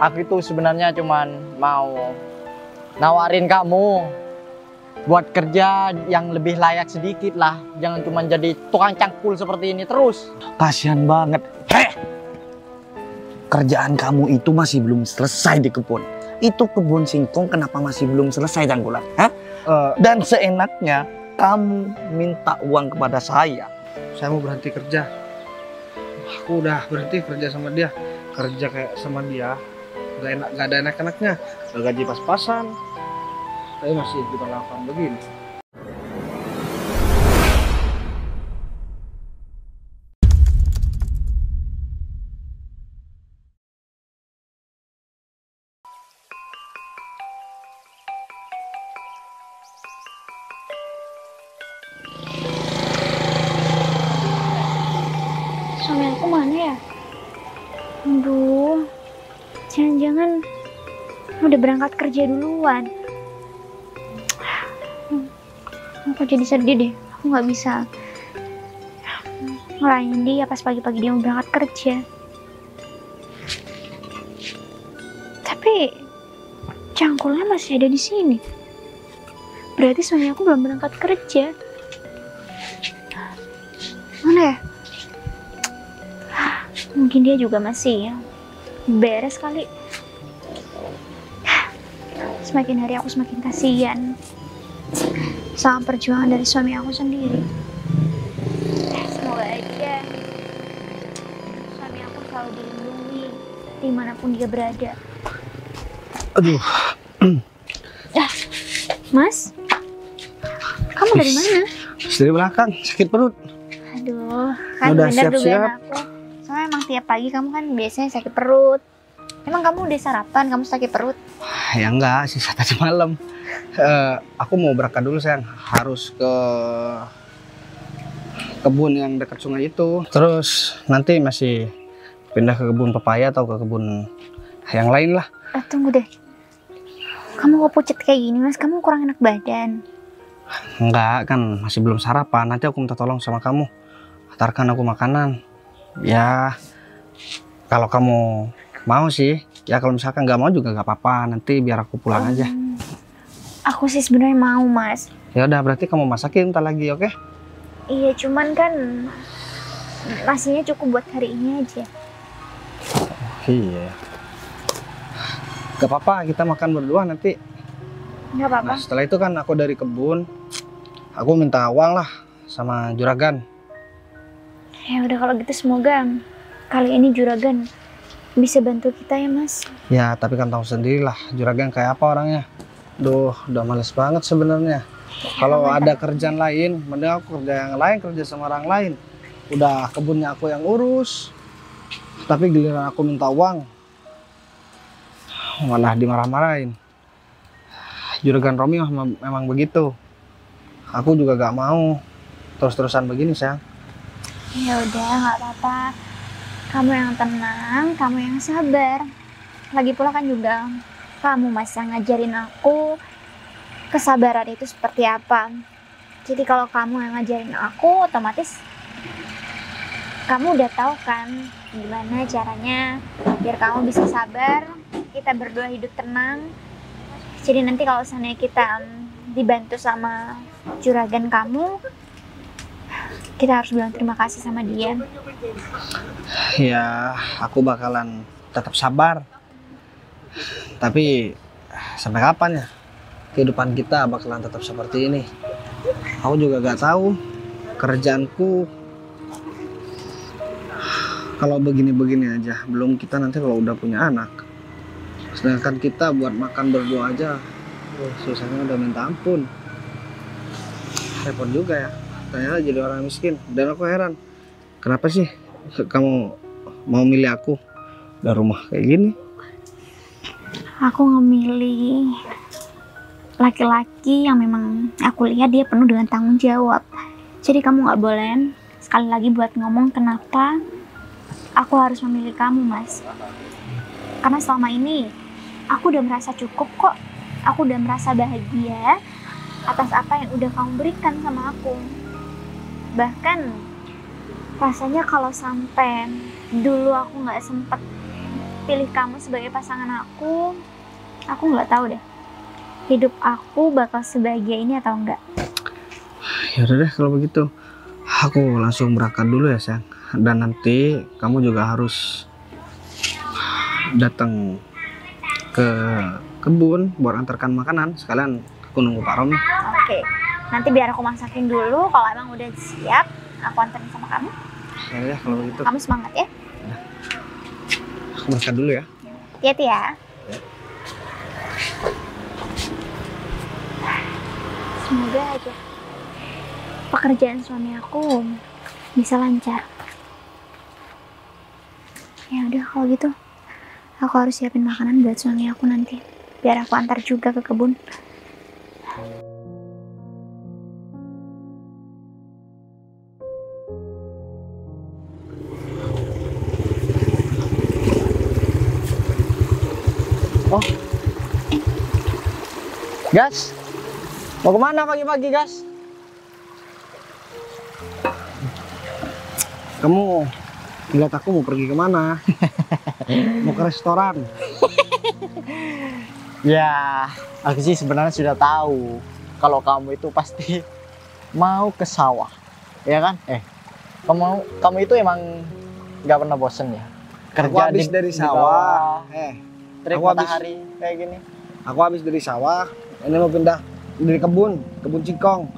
Aku itu sebenarnya cuman mau nawarin kamu buat kerja yang lebih layak sedikit lah. Jangan cuma jadi tukang cangkul seperti ini terus. Kasihan banget. Kerjaan kamu itu masih belum selesai di kebun. Itu kebun singkong kenapa masih belum selesai, Jangkulan? Hah? Dan seenaknya kamu minta uang kepada saya. Saya mau berhenti kerja. Aku udah berhenti kerja sama dia. Kerja kayak sama dia gak enak, gak ada enak-enaknya. Gak gaji pas-pasan. Tapi masih diperlakukan begini. Suami aku mana ya? Aduh, jangan-jangan udah berangkat kerja duluan. Aku jadi sedih deh, aku nggak bisa ngelayan dia pas pagi-pagi dia mau berangkat kerja. Tapi cangkulnya masih ada di sini. Berarti suami aku belum berangkat kerja. Mana ya? Mungkin dia juga masih beres kali. Semakin hari aku semakin kasihan sama perjuangan dari suami aku sendiri. Semoga aja suami aku selalu dilindungi dimanapun dia berada. Aduh. Mas, kamu dari mana? Dari belakang, sakit perut. Aduh, kan Udah bener siap-siap. dugaan aku. Soalnya emang tiap pagi kamu kan biasanya sakit perut. Emang kamu udah sarapan, kamu sakit perut? Ya enggak, sisa tadi malam. Aku mau berangkat dulu, sayang. Harus ke kebun yang dekat sungai itu. Terus nanti masih pindah ke kebun pepaya atau ke kebun yang lain lah. Tunggu deh. Kamu kok pucet kayak gini, Mas? Kamu kurang enak badan. Enggak, kan masih belum sarapan. Nanti aku minta tolong sama kamu. Antarkan aku makanan. Ya, kalau kamu mau sih. Ya kalau misalkan nggak mau juga nggak apa-apa. Nanti biar aku pulang aja. Aku sih sebenarnya mau, Mas. Ya udah, berarti kamu masakin ntar lagi, oke? Iya, cuman kan nasinya cukup buat hari ini aja. Iya. Gak apa-apa, kita makan berdua nanti. Nggak apa-apa. Nah, setelah itu kan aku dari kebun, aku minta uang lah sama juragan. Ya udah kalau gitu semoga kali ini juragan bisa bantu kita ya, Mas. Ya, tapi kan tahu sendirilah juragan kayak apa orangnya. Duh, udah males banget sebenarnya. Kalau ada kerjaan lain, mending aku kerja yang lain, kerja sama orang lain. Udah kebunnya aku yang urus, tapi giliran aku minta uang, malah dimarah-marahin. Juragan Romi memang begitu. Aku juga gak mau terus-terusan begini, sayang. Ya udah, nggak apa-apa. Kamu yang tenang, kamu yang sabar. Lagi pula kan juga kamu masih ngajarin aku kesabaran itu seperti apa. Jadi kalau kamu yang ngajarin aku, otomatis kamu udah tahu kan gimana caranya biar kamu bisa sabar, kita berdua hidup tenang. Jadi nanti kalau seandainya kita dibantu sama juragan kamu, kita harus bilang terima kasih sama dia. Ya, aku bakalan tetap sabar. Tapi sampai kapan ya kehidupan kita bakalan tetap seperti ini? Aku juga gak tahu kerjaanku kalau begini-begini aja. Belum kita nanti kalau udah punya anak. Sedangkan kita buat makan berdua aja, susahnya udah minta ampun. Repot juga ya. Ternyata jadi orang miskin. Dan aku heran, kenapa sih kamu mau milih aku dari rumah kayak gini? Aku memilih laki-laki yang memang aku lihat dia penuh dengan tanggung jawab. Jadi kamu gak boleh sekali lagi buat ngomong kenapa aku harus memilih kamu, Mas. Karena selama ini aku udah merasa cukup kok. Aku udah merasa bahagia atas apa yang udah kamu berikan sama aku. Bahkan rasanya kalau sampai dulu aku nggak sempet pilih kamu sebagai pasangan aku nggak tahu deh hidup aku bakal sebahagia ini atau enggak. Ya udah deh kalau begitu. Aku langsung berangkat dulu ya sayang. Dan nanti kamu juga harus datang ke kebun buat antarkan makanan. Sekalian aku nunggu Pak Romi. Oke, nanti biar aku masakin dulu. Kalau emang udah siap, aku anterin sama kamu. Ya udah kalau begitu. Kamu semangat ya. Aku berangkat dulu ya. Hati-hati ya. Semoga aja pekerjaan suami aku bisa lancar. Ya udah kalau gitu, aku harus siapin makanan buat suami aku nanti. Biar aku antar juga ke kebun. Oh, Gas, mau kemana pagi-pagi, Gas? Kamu lihat aku mau pergi kemana? Mau ke restoran? Ya, aku sih sebenarnya sudah tahu kalau kamu itu pasti mau ke sawah, ya kan? Kamu itu emang nggak pernah bosen ya? Aku habis dari sawah. Terik Aku matahari kayak gini. Aku habis dari sawah. Ini mau pindah dari kebun singkong.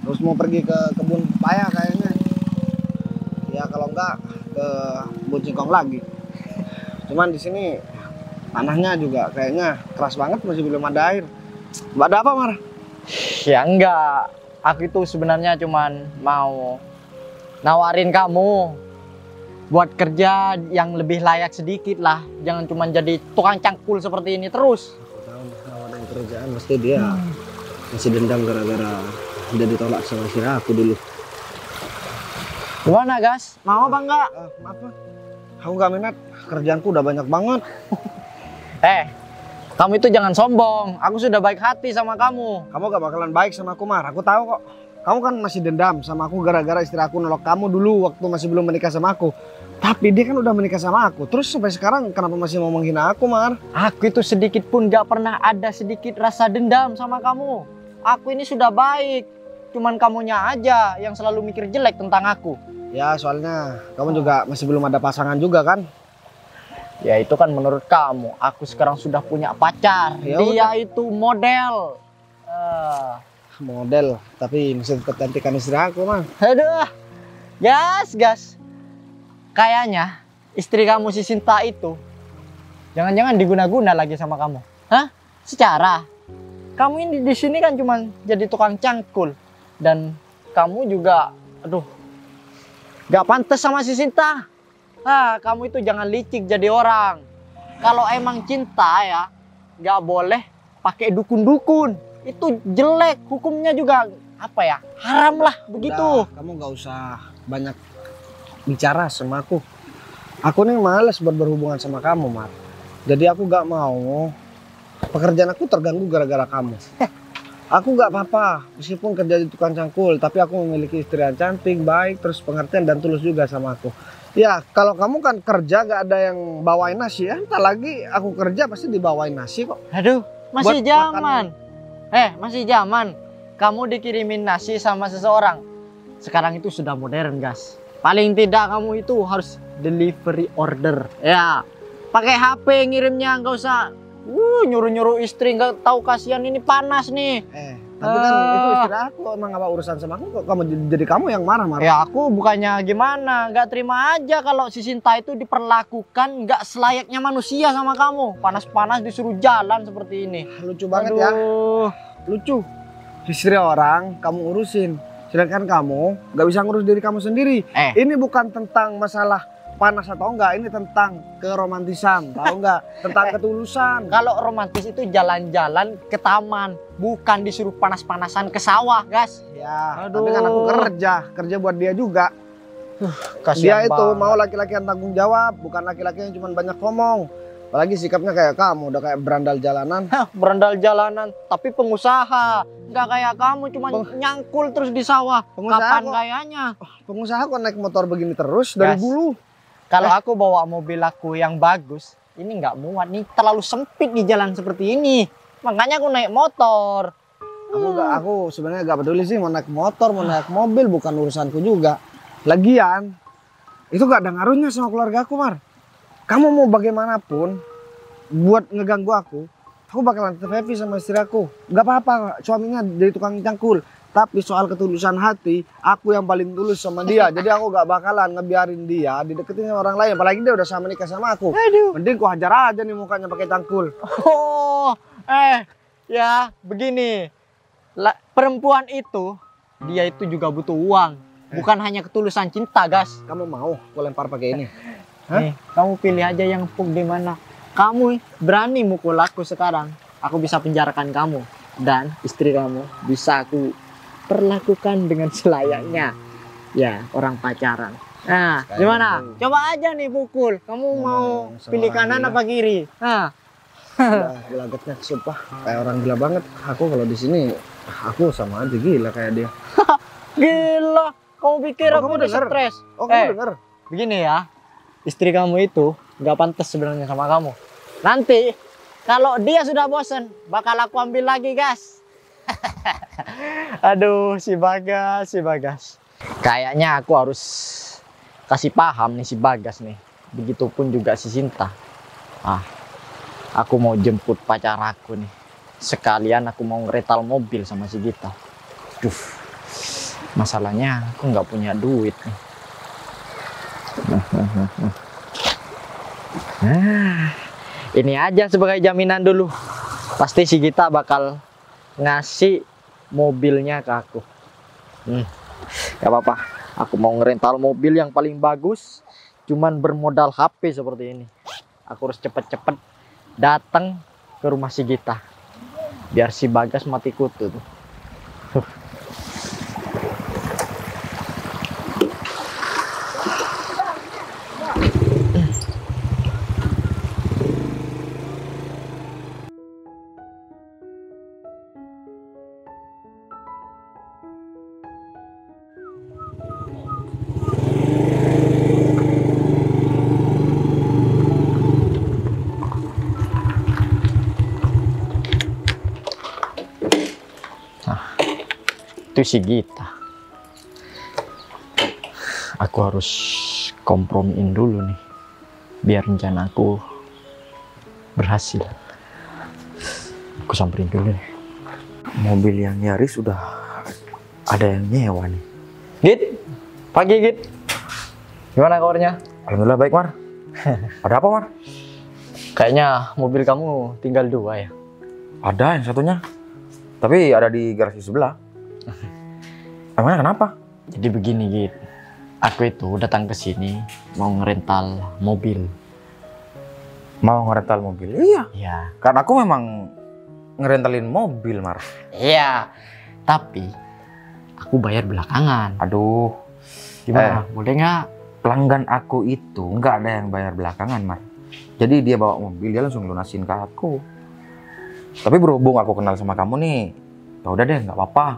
Terus mau pergi ke kebun pepaya kayaknya. Ya kalau enggak ke kebun singkong lagi. Cuman di sini tanahnya juga kayaknya keras banget, masih belum ada air. Ada apa, Mar? Ya enggak. Aku itu sebenarnya cuman mau nawarin kamu buat kerja yang lebih layak sedikit lah. Jangan cuma jadi tukang cangkul seperti ini terus. Aku tahu nawarin kerjaan pasti dia masih dendam gara-gara dia ditolak sama si aku dulu. Gimana, Gas? Mau apa enggak? Maaf, Mas. Aku nggak minat. Kerjaanku udah banyak banget. Kamu itu jangan sombong. Aku sudah baik hati sama kamu. Kamu gak bakalan baik sama aku, Mar. Aku tahu kok. Kamu kan masih dendam sama aku gara-gara istri aku nolak kamu dulu waktu masih belum menikah sama aku. Tapi dia kan udah menikah sama aku. Terus sampai sekarang kenapa masih mau menghina aku, Mar? Aku itu sedikit pun gak pernah ada sedikit rasa dendam sama kamu. Aku ini sudah baik. Cuman kamunya aja yang selalu mikir jelek tentang aku. Ya soalnya kamu juga masih belum ada pasangan juga kan? Ya itu kan menurut kamu. Aku sekarang sudah punya pacar. Ya Dia udah. itu model. Model, tapi masih tetap cantikan istri aku, Mar. Aduh. Gas. Kayaknya istri kamu si Sinta itu jangan-jangan diguna-guna lagi sama kamu. Hah? Secara kamu ini di sini kan cuma jadi tukang cangkul dan kamu juga gak pantas sama si Sinta. Kamu itu jangan licik jadi orang. Kalau emang cinta ya gak boleh pakai dukun-dukun. Itu jelek, hukumnya juga haram lah begitu. Udah, kamu gak usah banyak bicara sama aku. Aku nih males buat berhubungan sama kamu, Mar. Jadi aku gak mau pekerjaan aku terganggu gara-gara kamu. Aku gak apa-apa meskipun kerja di tukang cangkul, tapi aku memiliki istri yang cantik, baik, terus pengertian dan tulus juga sama aku. Ya kalau kamu kan kerja gak ada yang bawain nasi ya, entar lagi aku kerja pasti dibawain nasi kok. Aduh, masih Buat zaman. Masih zaman. Kamu dikirimin nasi sama seseorang. Sekarang itu sudah modern, Gas. Paling tidak kamu itu harus delivery order. Ya, pakai HP ngirimnya, nggak usah nyuruh-nyuruh istri, nggak tahu kasihan ini panas nih. Tapi kan itu istri aku, emang apa urusan sama aku kok kamu jadi kamu yang marah-marah. Ya aku bukannya gimana, nggak terima aja kalau si Sinta itu diperlakukan nggak selayaknya manusia sama kamu. Panas-panas disuruh jalan seperti ini. Lucu banget ya. Lucu. Istri orang kamu urusin, sedangkan kamu nggak bisa ngurus diri kamu sendiri. Ini bukan tentang masalah panas atau enggak, ini tentang keromantisan, tahu enggak? Tentang ketulusan. Kalau romantis itu jalan-jalan ke taman, bukan disuruh panas-panasan ke sawah, Gas. Ya, tapi kan aku kerja buat dia juga. Dia itu mau laki-laki yang tanggung jawab, bukan laki-laki yang cuma banyak ngomong. Apalagi sikapnya kayak kamu, udah kayak berandal jalanan. Berandal jalanan, tapi pengusaha. Nggak kayak kamu, cuma nyangkul terus di sawah. Kapan gayanya? Pengusaha kok naik motor begini terus dari dulu. Kalau aku bawa mobil aku yang bagus, ini nggak muat nih, terlalu sempit di jalan seperti ini. Makanya aku naik motor. Aku sebenarnya gak peduli sih mau naik motor, mau naik mobil, bukan urusanku juga. Lagian, itu gak ada ngaruhnya sama keluarga aku, Mar. Kamu mau bagaimanapun, buat ngeganggu aku bakalan tetap happy sama istri aku. Gak apa-apa, suaminya dari tukang cangkul. Tapi soal ketulusan hati, aku yang paling tulus sama dia. Jadi aku gak bakalan ngebiarin dia dideketin sama orang lain. Apalagi dia udah sama nikah sama aku. Aduh. Mending ku hajar aja nih mukanya pakai cangkul. Oh, ya begini. Perempuan itu, dia itu juga butuh uang. Bukan hanya ketulusan cinta, gas. Kamu mau aku lempar pakai ini? Nih, kamu pilih aja yang empuk di mana. Kamu berani mukul aku sekarang, aku bisa penjarakan kamu. Dan istri kamu bisa aku perlakukan dengan selayaknya. Ya, orang pacaran. Nah, gimana? Coba aja nih pukul. Kamu mau pilih kanan apa kiri? Nah. Gelagatnya sumpah kayak orang gila banget. Aku kalau di sini aku sama aja gila kayak dia. Gila, kamu pikir aku udah stres? Oh, kamu denger? Begini ya, istri kamu itu nggak pantas sebenarnya sama kamu. Nanti kalau dia sudah bosen, bakal aku ambil lagi, gas. Aduh, si Bagas. Kayaknya aku harus kasih paham nih si Bagas nih. Begitupun juga si Sinta. Aku mau jemput pacar aku nih. Sekalian aku mau ngeretal mobil sama si Gita. Duh, masalahnya aku nggak punya duit nih. Nah, ini aja sebagai jaminan dulu. Pasti si Gita bakal ngasih mobilnya ke aku. Gak apa-apa. Aku mau ngerental mobil yang paling bagus. Cuman bermodal HP seperti ini. Aku harus cepet-cepet datang ke rumah si Gita biar si Bagas mati kutu tuh. Itu si Gita. Aku harus kompromiin dulu nih biar rencana aku berhasil. Aku samperin dulu nih. Mobil yang Yaris udah ada yang nyewa nih. Git, pagi Git. Gimana kabarnya? Alhamdulillah baik, Mar. Ada apa, Mar? Kayaknya mobil kamu tinggal 2 ya? Ada yang satunya, tapi ada di garasi sebelah. Emangnya kenapa? Jadi begini Git, aku itu datang ke sini mau ngerental mobil. Mau ngerental mobil? Iya. Iya. Karena aku memang ngerentalin mobil, Mar. Iya. Tapi aku bayar belakangan. Aduh. Gimana? Boleh nggak? Pelanggan aku itu nggak ada yang bayar belakangan, Mar. Jadi dia bawa mobil, dia langsung lunasin ke aku. Tapi berhubung aku kenal sama kamu nih, ya udah deh, nggak apa-apa.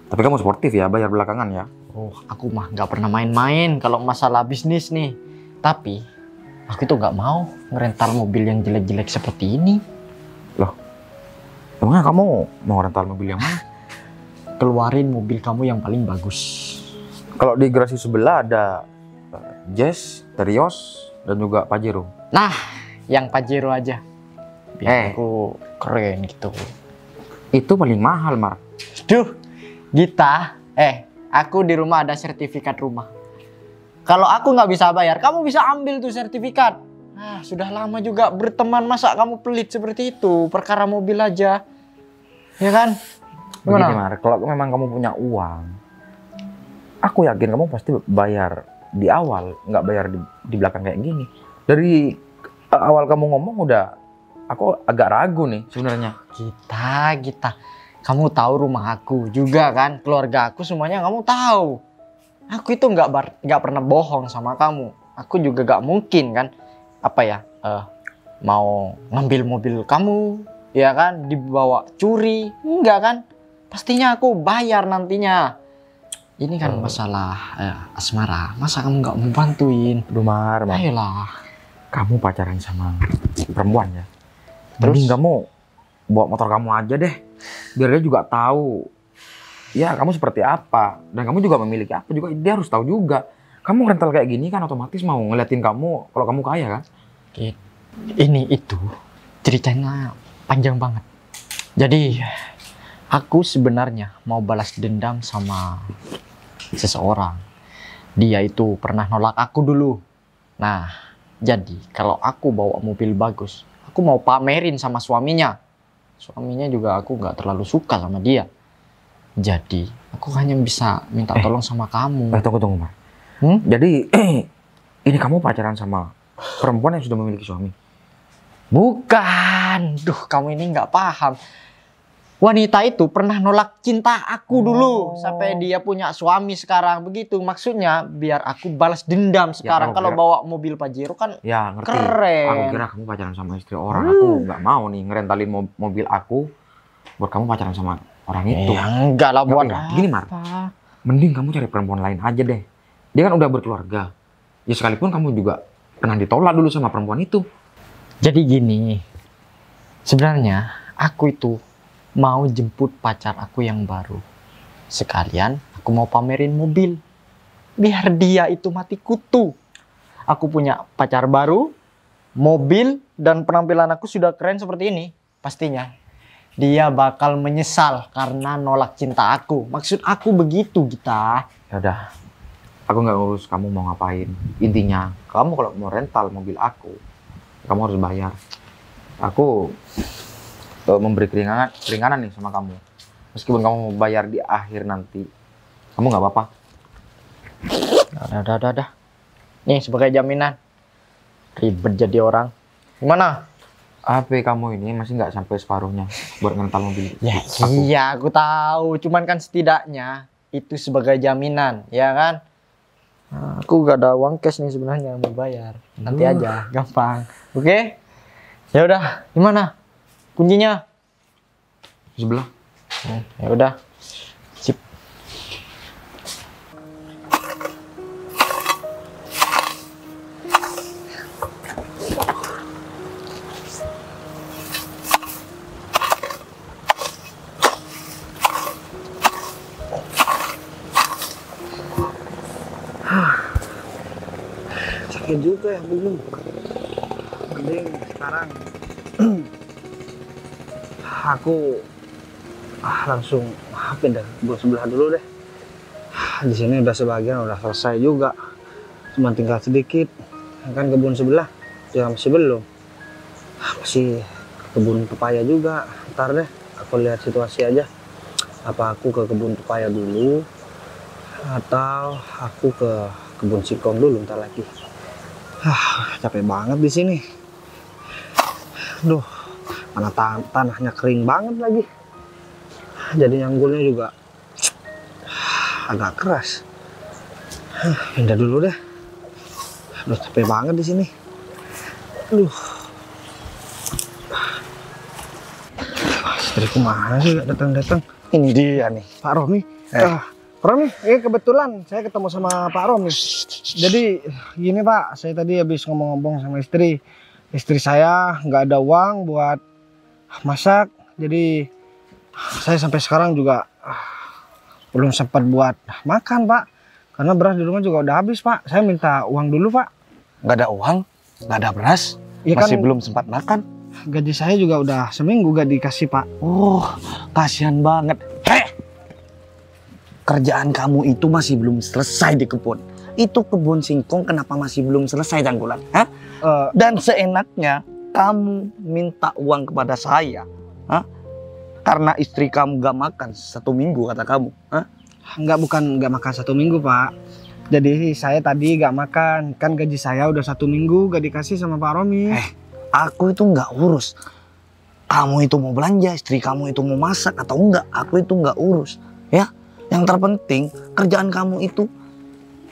Tapi kamu sportif ya, bayar belakangan ya. Oh, aku mah nggak pernah main-main kalau masalah bisnis nih. Tapi aku itu nggak mau ngerental mobil yang jelek-jelek seperti ini. Loh, emangnya kamu mau rental mobil yang mana? Keluarin mobil kamu yang paling bagus. Kalau di garasi sebelah ada Jazz, Terios, dan juga Pajero. Nah, yang Pajero aja. Biar aku keren gitu. Itu paling mahal, Mar. Duh, Gita, aku di rumah ada sertifikat rumah. Kalau aku nggak bisa bayar, kamu bisa ambil tuh sertifikat. Sudah lama juga berteman, masa kamu pelit seperti itu? Perkara mobil aja, ya kan? Begini, Mar, kalau memang kamu punya uang, aku yakin kamu pasti bayar di awal, nggak bayar di belakang kayak gini. Dari awal kamu ngomong udah, aku agak ragu nih sebenarnya. Gita. Kamu tahu rumah aku juga kan, keluarga aku semuanya kamu tahu. Aku itu nggak pernah bohong sama kamu. Aku juga nggak mungkin kan, mau ngambil mobil kamu, ya kan, dibawa curi, enggak kan? Pastinya aku bayar nantinya. Ini kan masalah asmara, masa kamu nggak mau bantuin? Aduh, Mar. Ayolah. kamu pacaran sama perempuan ya. Terus kamu bawa motor kamu aja deh. Biar dia juga tahu ya kamu seperti apa. Dan kamu juga memiliki apa juga, dia harus tahu juga. Kamu rental kayak gini kan otomatis mau ngeliatin kamu kalau kamu kaya kan. Ini itu ceritanya panjang banget. Jadi aku sebenarnya mau balas dendam sama seseorang. Dia itu pernah nolak aku dulu. Nah, jadi kalau aku bawa mobil bagus, aku mau pamerin sama suaminya. Suaminya juga aku nggak terlalu suka sama dia. Jadi aku hanya bisa minta tolong sama kamu. Tunggu Mar. Jadi ini kamu pacaran sama perempuan yang sudah memiliki suami? Bukan. Duh, kamu ini nggak paham. Wanita itu pernah nolak cinta aku dulu sampai dia punya suami sekarang. Begitu maksudnya, biar aku balas dendam sekarang. Kalau bawa mobil Pajero kan ya ngerti. Keren. Aku kira kamu pacaran sama istri orang. Aku nggak mau nih ngerentalin mobil aku buat kamu pacaran sama orang itu. Ya enggak lah, buat gini Mar, mending kamu cari perempuan lain aja deh. Dia kan udah berkeluarga. Ya sekalipun kamu juga pernah ditolak dulu sama perempuan itu. Jadi gini, sebenarnya aku itu mau jemput pacar aku yang baru. Sekalian aku mau pamerin mobil. Biar dia itu mati kutu. Aku punya pacar baru, mobil, dan penampilan aku sudah keren seperti ini. Pastinya dia bakal menyesal karena nolak cinta aku. Maksud aku begitu, Gita. Ya udah, aku nggak ngurus kamu mau ngapain. Intinya, kamu kalau mau rental mobil aku, kamu harus bayar. Aku memberi keringanan nih sama kamu. Meskipun kamu mau bayar di akhir nanti, kamu nggak apa-apa. Udah. Nih sebagai jaminan. Ribet jadi orang. Gimana? HP kamu ini masih nggak sampai separuhnya buat ngental mobil. Ya iya, aku tahu. Cuman kan setidaknya itu sebagai jaminan, ya kan? Nah, aku gak ada uang cash nih sebenarnya mau bayar. Nanti aja, gampang. Oke? Ya udah, gimana? Kuncinya? Sebelah. Ya udah. Sip. Sakit juga ya belum. Mending sekarang aku langsung pindah ke kebun sebelah dulu deh. Di sini udah sebagian udah selesai juga, cuma tinggal sedikit. Kan kebun sebelah ya masih belum, masih kebun pepaya juga. Ntar deh aku lihat situasi aja, apa aku ke kebun pepaya dulu atau aku ke kebun singkong dulu ntar lagi. Capek banget di sini. Duh, mana tanahnya kering banget lagi. Jadi nyanggulnya juga agak keras. Pindah dulu deh. Duh, capek banget di sini. Duh. Istriku mana sih gak datang-datang? Ini dia nih, Pak Romi. Pak Romi, kebetulan saya ketemu sama Pak Romi. Jadi gini Pak, saya tadi habis ngomong-ngomong sama istri. Istri saya nggak ada uang buat masak, jadi saya sampai sekarang juga belum sempat buat makan Pak. Karena beras di rumah juga udah habis Pak. Saya minta uang dulu Pak. Nggak ada uang, nggak ada beras, Ya masih kan, belum sempat makan. gaji saya juga udah seminggu gak dikasih Pak. Oh, kasihan banget. Kerjaan kamu itu masih belum selesai di kebun. Itu kebun singkong kenapa masih belum selesai Janggulan? Hah? Dan seenaknya kamu minta uang kepada saya, hah? Karena istri kamu gak makan 1 minggu kata kamu. Hah? Bukan gak makan 1 minggu Pak. Jadi saya tadi gak makan, kan gaji saya udah 1 minggu gak dikasih sama Pak Romi. Aku itu nggak urus. Kamu itu mau belanja, istri kamu itu mau masak atau enggak, aku itu nggak urus. Ya, yang terpenting kerjaan kamu itu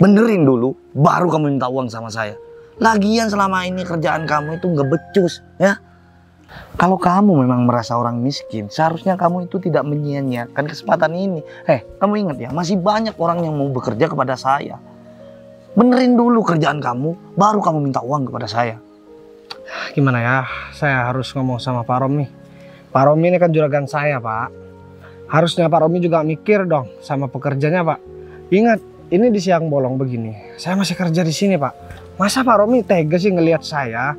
benerin dulu, baru kamu minta uang sama saya. Lagian selama ini kerjaan kamu itu nggak becus, ya. Kalau kamu memang merasa orang miskin, seharusnya kamu itu tidak menyia-nyiakan kesempatan ini. Kamu ingat ya, masih banyak orang yang mau bekerja kepada saya. Benerin dulu kerjaan kamu, baru kamu minta uang kepada saya. Gimana ya, saya harus ngomong sama Pak Romi. Pak Romi ini kan juragan saya, Pak. Harusnya Pak Romi juga mikir dong sama pekerjanya, Pak. Ingat, ini di siang bolong begini. Saya masih kerja di sini, Pak. Masa Pak Romi tega sih ngelihat saya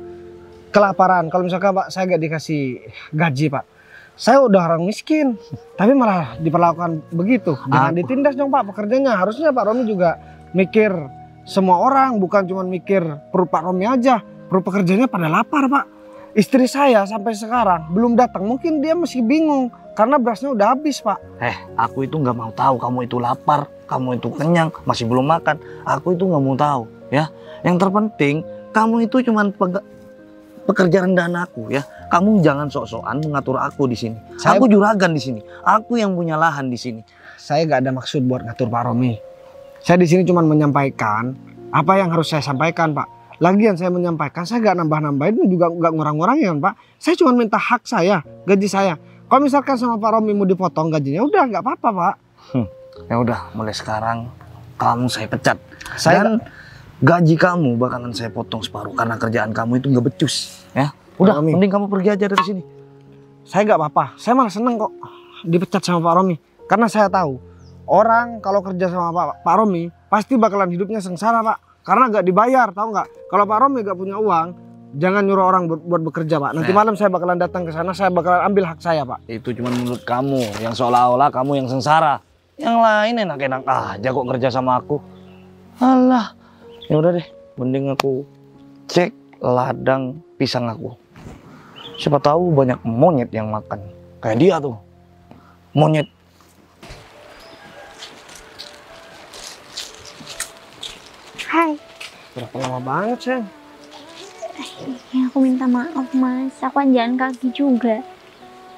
kelaparan? Kalau misalkan Pak, saya gak dikasih gaji, Pak. Saya udah orang miskin, tapi malah diperlakukan begitu. Jangan ditindas dong, Pak, pekerjanya. Harusnya Pak Romi juga mikir semua orang, bukan cuma mikir perut Pak Romi aja. Perut pekerjanya pada lapar, Pak. Istri saya sampai sekarang belum datang. Mungkin dia masih bingung karena berasnya udah habis, Pak. Aku itu nggak mau tahu kamu itu lapar, kamu itu kenyang, masih belum makan. Aku itu nggak mau tahu, ya. Yang terpenting kamu itu cuman pekerja rendahan aku, ya. Kamu jangan sok-sokan mengatur aku di sini. Aku juragan di sini. Aku yang punya lahan di sini. Saya nggak ada maksud buat ngatur Pak Romi. Saya di sini cuma menyampaikan apa yang harus saya sampaikan, Pak. Lagian saya menyampaikan, saya nggak nambah-nambahin juga nggak ngurang-ngurangin, Pak. Saya cuma minta hak saya, gaji saya. Kalau misalkan sama Pak Romi mau dipotong gajinya, udah nggak apa-apa, Pak. Ya udah, mulai sekarang kamu saya pecat. Dan gaji kamu bakalan saya potong separuh karena kerjaan kamu itu nggak becus, ya. Udah, mending kamu pergi aja dari sini. Saya nggak apa-apa, saya malah seneng kok dipecat sama Pak Romi. Karena saya tahu orang kalau kerja sama Pak Romi pasti bakalan hidupnya sengsara, Pak. Karena nggak dibayar, tahu nggak? Kalau Pak Romi nggak punya uang, jangan nyuruh orang buat bekerja, Pak. Nanti malam saya bakalan datang ke sana, saya bakalan ambil hak saya, Pak. Itu cuma menurut kamu, yang seolah-olah kamu yang sengsara. Yang lain enak-enak aja kok kerja sama aku. Alah, ya udah deh, mending aku cek ladang pisang aku. Siapa tahu banyak monyet yang makan. Kayak dia tuh, monyet. Hai. Berapa lama banget, Sayang? Ya, aku minta maaf, Mas. Aku kan jalan kaki juga.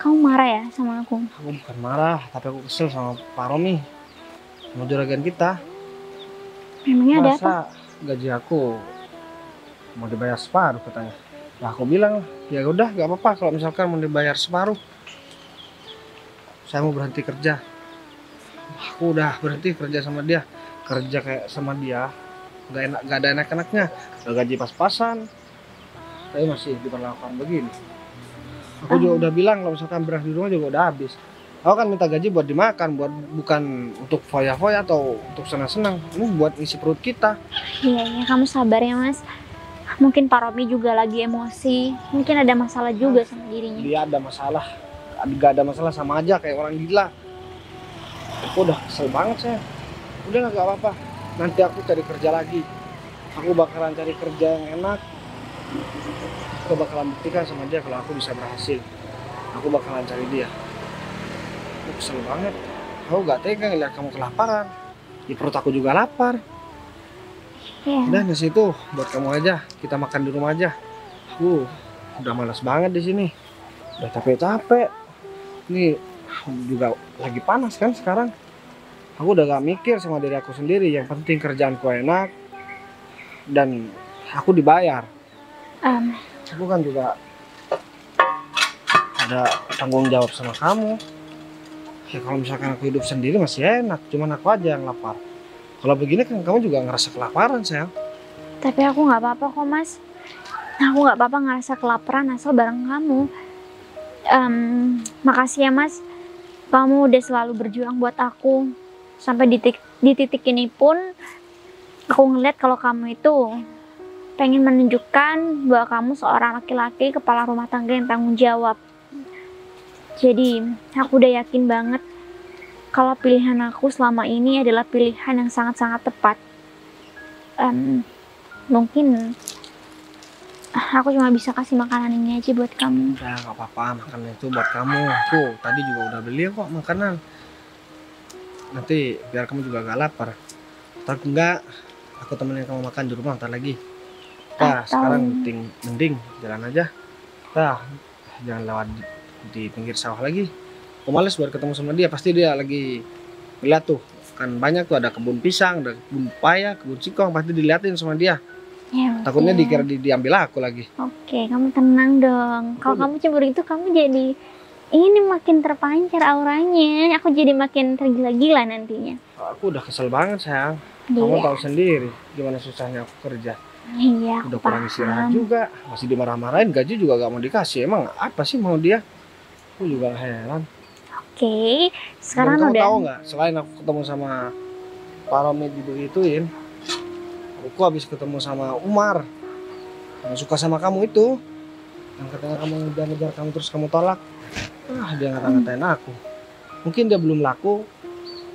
Kamu marah ya sama aku? Aku bukan marah, tapi aku kesel sama Pak Romi. Sama juragan kita. Memangnya ada apa? Masa gaji aku mau dibayar separuh katanya. Nah, aku bilang, ya udah gak apa-apa kalau misalkan mau dibayar separuh. Saya mau berhenti kerja. Aku udah berhenti kerja sama dia. Kerja kayak sama dia gak ada enak-enaknya. Udah gaji pas-pasan, tapi masih diperlakukan begini. Aku juga udah bilang kalau misalkan beras di rumah juga udah habis. Aku kan minta gaji buat dimakan, bukan untuk foya-foya atau untuk senang-senang. Ini buat isi perut kita. Iya, kamu sabar ya, Mas. Mungkin Pak Romi juga lagi emosi. Mungkin ada masalah juga sama dirinya. Dia ada masalah. Gak ada masalah, sama aja kayak orang gila. Aku udah kesel banget, saya. Udah gak apa-apa. Nanti aku cari kerja lagi. Aku bakalan cari kerja yang enak. Aku bakalan buktikan sama dia kalau aku bisa berhasil. Aku bakalan cari dia. Aku kesel banget. Aku gak tega ngeliat kamu kelaparan. Di perut aku juga lapar. Iya. Udah, nasi itu buat kamu aja. Kita makan di rumah aja. Aku udah malas banget di sini. Udah capek-capek. Ini juga lagi panas kan sekarang. Aku udah gak mikir sama diri aku sendiri. Yang penting kerjaanku enak dan aku dibayar. Aku kan juga ada tanggung jawab sama kamu. Ya kalau misalkan aku hidup sendiri masih enak. Cuman aku aja yang lapar. Kalau begini kan kamu juga ngerasa kelaparan, sayang. Tapi aku nggak apa-apa kok, Mas. Aku nggak apa-apa ngerasa kelaparan asal bareng kamu. Makasih ya, Mas. Kamu udah selalu berjuang buat aku. Sampai di titik ini pun aku ngeliat kalau kamu itu pengen menunjukkan bahwa kamu seorang laki-laki kepala rumah tangga yang tanggung jawab. Jadi aku udah yakin banget kalau pilihan aku selama ini adalah pilihan yang sangat-sangat tepat. Mungkin aku cuma bisa kasih makanan ini aja buat kamu. Udah gak apa-apa, makanan itu buat kamu. Tuh, tadi juga udah beli kok makanan. Nanti biar kamu juga gak lapar. Atau enggak, aku temenin kamu makan di rumah ntar lagi. Nah, sekarang mending jalan aja. Nah, jangan lewat di pinggir sawah lagi. Aku males buat ketemu sama dia. Pasti dia lagi lihat tuh. Kan banyak tuh, ada kebun pisang, ada kebun paya, kebun singkong. Pasti diliatin sama dia. Ya, takutnya dikira diambil aku lagi. Oke, kamu tenang dong. Kalau kamu cemburu itu kamu jadi ini makin terpancar auranya. Aku jadi makin tergila-gila nantinya. Aku udah kesel banget, sayang. Iya. Kamu tahu sendiri gimana susahnya aku kerja. Iya, Udah aku kurang istirahat paham. juga. Masih dimarah-marahin, gaji juga gak mau dikasih. Emang apa sih mau dia? Aku juga heran. Oke, sekarang Dan kamu udah. tahu nggak, selain aku ketemu sama Pak Romi dibegituin, aku habis ketemu sama Umar yang suka sama kamu itu, yang katanya kamu ngejar-ngejar kamu terus kamu tolak. Dia ngata-ngatain aku. Mungkin dia belum laku,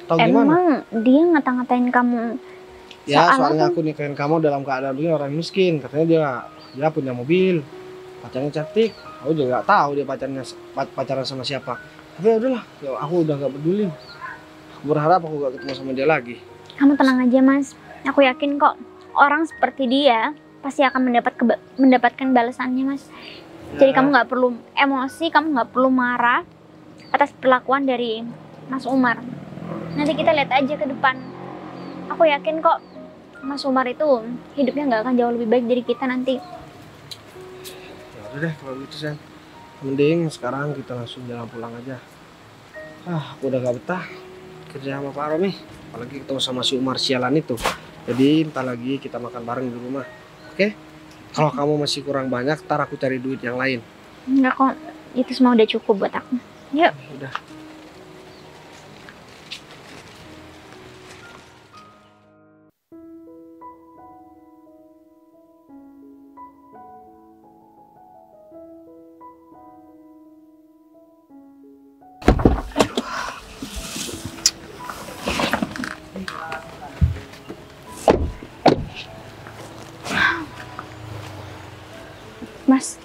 tahu gimana? Emang dia ngata-ngatain kamu? Ya, soal soalnya apa? aku nikahin kamu dalam keadaan begini orang miskin. Katanya dia punya mobil, pacarnya cantik. Aku juga nggak tahu dia pacaran sama siapa. Tapi ya udahlah, ya aku udah gak peduli. Aku berharap aku gak ketemu sama dia lagi. Kamu tenang aja mas. Aku yakin kok orang seperti dia pasti akan mendapatkan balasannya mas. Jadi kamu nggak perlu emosi, kamu nggak perlu marah atas perlakuan dari Mas Umar. Nanti kita lihat aja ke depan. Aku yakin kok Mas Umar itu hidupnya nggak akan jauh lebih baik dari kita nanti. Ya udah deh kalau gitu Sen. Mending sekarang kita langsung jalan pulang aja. Aku udah gak betah kerja sama Pak Romi. Apalagi ketemu sama si Umar sialan itu. Jadi entar lagi kita makan bareng di rumah. Oke? Kalau kamu masih kurang banyak, ntar aku cari duit yang lain. Enggak kok, itu semua udah cukup buat aku. Yuk. Udah. Mas,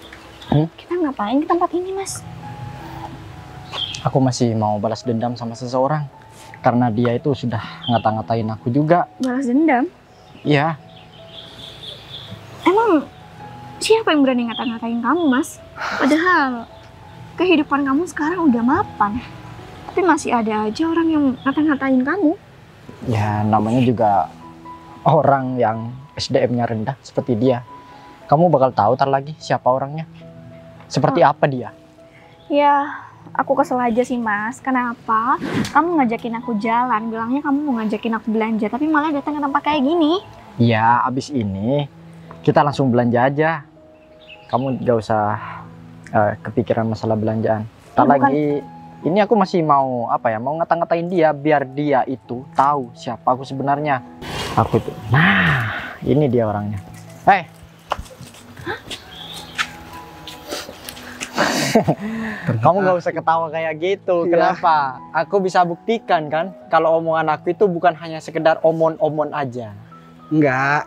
Hmm? kita ngapain di tempat ini mas? Aku masih mau balas dendam sama seseorang. Karena dia itu sudah ngata-ngatain aku juga. Balas dendam? Iya, Emang siapa yang berani ngata-ngatain kamu mas? Padahal kehidupan kamu sekarang udah mapan. Tapi masih ada aja orang yang ngata-ngatain kamu. ya namanya juga orang yang SDM-nya rendah seperti dia. Kamu bakal tahu tar lagi siapa orangnya. Seperti apa dia. Ya, aku kesel aja sih mas. Kenapa? Kamu ngajakin aku jalan, bilangnya kamu mau ngajakin aku belanja, tapi malah datang ke tempat kayak gini. Ya, abis ini kita langsung belanja aja. Kamu gak usah kepikiran masalah belanjaan. Tak Bukan. lagi, ini aku masih mau mau ngata-ngatain dia biar dia itu tahu siapa aku sebenarnya. Aku itu. Nah, ini dia orangnya. Hei. Kamu gak usah ketawa kayak gitu. Iya. Kenapa? Aku bisa buktikan kan kalau omongan aku itu bukan hanya sekedar omon-omon aja. Enggak.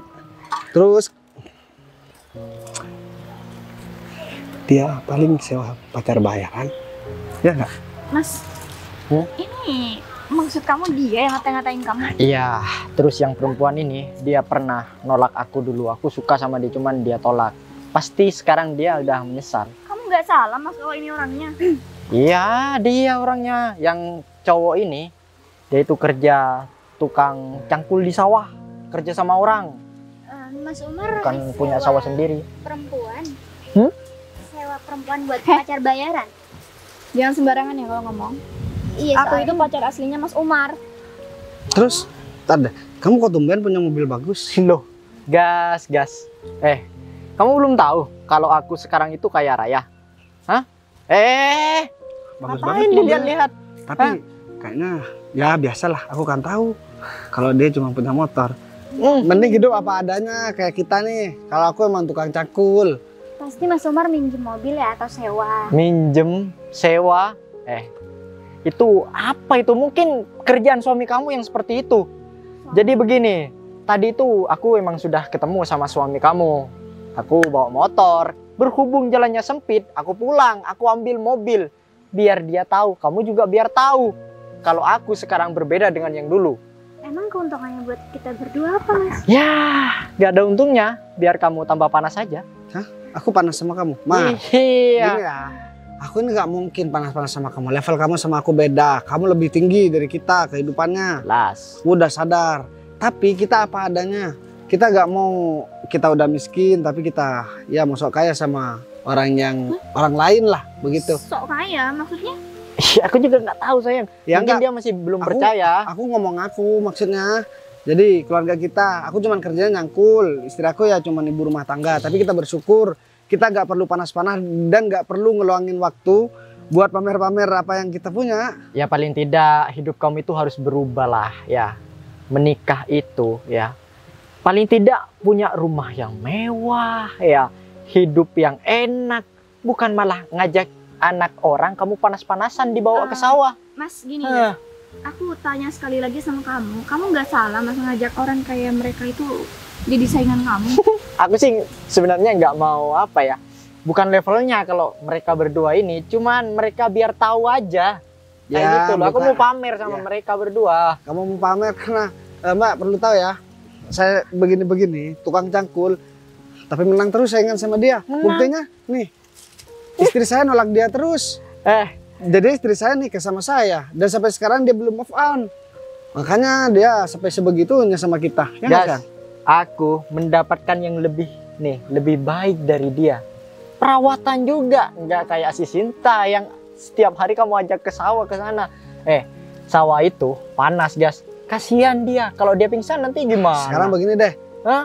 Terus dia paling sewa pacar bayaran. Ya enggak? Mas, Hmm? ini maksud kamu dia yang ngata-ngatain kamu? Iya, terus yang perempuan ini dia pernah nolak aku dulu. Aku suka sama dia cuman dia tolak. Pasti sekarang dia udah menyesal. Kamu nggak salah mas kalau ini orangnya. Iya, dia orangnya yang cowok ini. Dia itu kerja tukang cangkul di sawah, kerja sama orang, Mas Umar bukan punya sawah sendiri. perempuan. Hmm? Sewa perempuan buat pacar bayaran. Jangan sembarangan ya kalau ngomong. Iya, aku itu pacar aslinya Mas Umar. Terus tada, kamu kok tumben punya mobil bagus? Loh, gas. Kamu belum tahu kalau aku sekarang itu kaya raya? Hah? Bagus Ngapain banget mobilnya. dilihat-lihat? Tapi kayaknya ya biasalah, aku kan tahu kalau dia cuma punya motor. Mending hidup apa adanya kayak kita nih. Kalau aku emang tukang cangkul. Pasti Mas Umar minjem mobil ya atau sewa. Minjem, sewa, itu apa itu? Mungkin kerjaan suami kamu yang seperti itu. Jadi begini, tadi itu aku emang sudah ketemu sama suami kamu. Aku bawa motor, berhubung jalannya sempit, aku pulang, aku ambil mobil. Biar dia tahu, kamu juga biar tahu. Kalau aku sekarang berbeda dengan yang dulu. Emang keuntungannya buat kita berdua apa Mas? Ya, gak ada untungnya, biar kamu tambah panas saja. Aku panas sama kamu. Ma, Iya. gini ya. Aku ini nggak mungkin panas-panas sama kamu. Level kamu sama aku beda. Kamu lebih tinggi dari kita kehidupannya. Las. Aku udah sadar. Tapi kita apa adanya. Kita nggak mau kita udah miskin, tapi kita ya mau sok kaya sama orang lain lah begitu. Sok kaya maksudnya? Aku juga nggak tahu sayang. Ya Mungkin enggak, dia masih belum Aku- percaya. aku ngomong aku maksudnya Jadi keluarga kita, aku cuman kerjanya nyangkul, istri aku ya cuman ibu rumah tangga. Tapi kita bersyukur, kita nggak perlu panas-panas dan nggak perlu ngeluangin waktu buat pamer-pamer apa yang kita punya. Ya paling tidak hidup kamu itu harus berubah lah ya. Menikah itu ya. Paling tidak punya rumah yang mewah ya. Hidup yang enak. Bukan malah ngajak anak orang kamu panas-panasan dibawa ke sawah. Mas gini ya, aku tanya sekali lagi sama kamu nggak salah mas ngajak orang kayak mereka itu jadi saingan kamu? Aku sih sebenarnya nggak mau apa ya. Bukan levelnya kalau mereka berdua ini. Cuman mereka biar tahu aja. Kayak gitu loh. Aku mau pamer sama mereka berdua. Kamu mau pamer karena Mbak perlu tahu ya, saya begini-begini, tukang cangkul, tapi menang terus saingan sama dia. Buktinya nih, istri saya nolak dia terus. Jadi istri saya nikah sama saya dan sampai sekarang dia belum move on. Makanya dia sampai sebegitunya sama kita. Ya nggak, Kang? Aku mendapatkan yang lebih baik dari dia. Perawatan juga, nggak kayak si Sinta yang setiap hari kamu ajak ke sawah ke sana. Sawah itu panas, gas. Kasihan dia, kalau dia pingsan nanti gimana? Sekarang begini deh,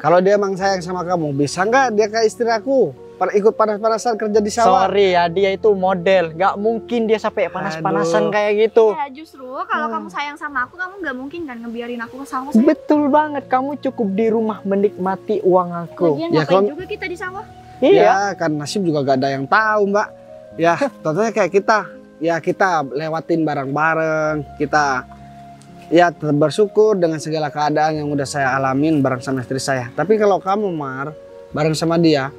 kalau dia emang sayang sama kamu, bisa nggak dia kayak istri aku? Ikut panas-panasan kerja di sawah. Sorry ya, dia itu model. Gak mungkin dia sampai panas-panasan kayak gitu. Ya justru kalau kamu sayang sama aku, kamu nggak mungkin kan ngebiarin aku ke sawah. Betul banget, kamu cukup di rumah menikmati uang aku. Lagian ngapain juga kita di sawah? Iya. Ya kan nasib juga gak ada yang tahu Mbak. Ya contohnya kayak kita. Ya kita lewatin bareng-bareng. Kita ya tetap bersyukur dengan segala keadaan yang udah saya alamin bareng sama istri saya. Tapi kalau kamu Mar, bareng sama dia,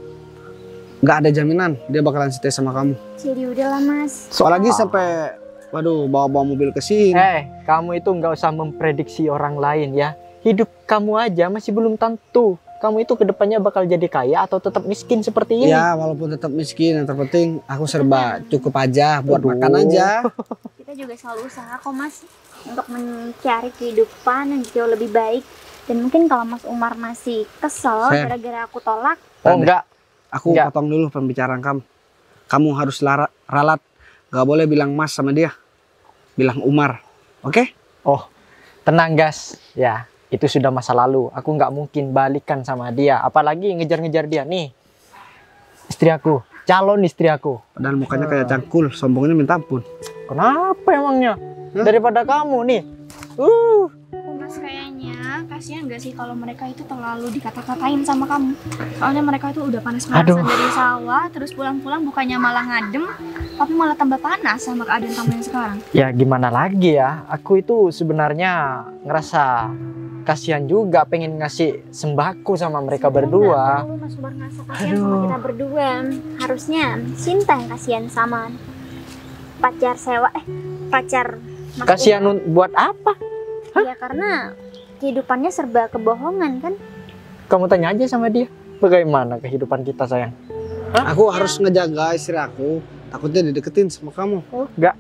gak ada jaminan dia bakalan setia sama kamu. Jadi udahlah mas. Apalagi sampai, waduh, bawa mobil ke sini. Kamu itu nggak usah memprediksi orang lain ya. Hidup kamu aja masih belum tentu. Kamu itu kedepannya bakal jadi kaya atau tetap miskin seperti ini. Ya walaupun tetap miskin, yang terpenting aku serba cukup aja buat makan aja. Kita juga selalu usaha kok mas untuk mencari kehidupan yang jauh lebih baik. Dan mungkin kalau Mas Umar masih kesel gara-gara aku tolak. Oh enggak. Aku potong dulu pembicaraan kamu. Kamu harus ralat. Gak boleh bilang Mas sama dia. Bilang Umar. Oke? Oh, tenang gas. Ya, itu sudah masa lalu. Aku nggak mungkin balikan sama dia. Apalagi ngejar-ngejar dia. Nih, istri aku. Calon istri aku. Padahal mukanya kayak cangkul. Sombongnya minta ampun. Kenapa emangnya? Daripada kamu nih. Mas kayaknya kasihan gak sih kalau mereka itu terlalu dikata-katain sama kamu. Soalnya mereka itu udah panas-panasan dari sawah, terus pulang-pulang bukannya malah ngadem, tapi malah tambah panas sama keadaan kamu yang sekarang. Ya gimana lagi ya, aku itu sebenarnya ngerasa kasihan juga, pengen ngasih sembako sama mereka berdua. Perlu Mas Umar ngerasa kasihan sama kita berdua. Harusnya Sinta yang kasihan sama pacar pacar Mas Kasihan buat apa? Ya karena kehidupannya serba kebohongan kan. Kamu tanya aja sama dia, bagaimana kehidupan kita sayang? Aku harus ngejaga istri aku. Takutnya dideketin sama kamu. Enggak.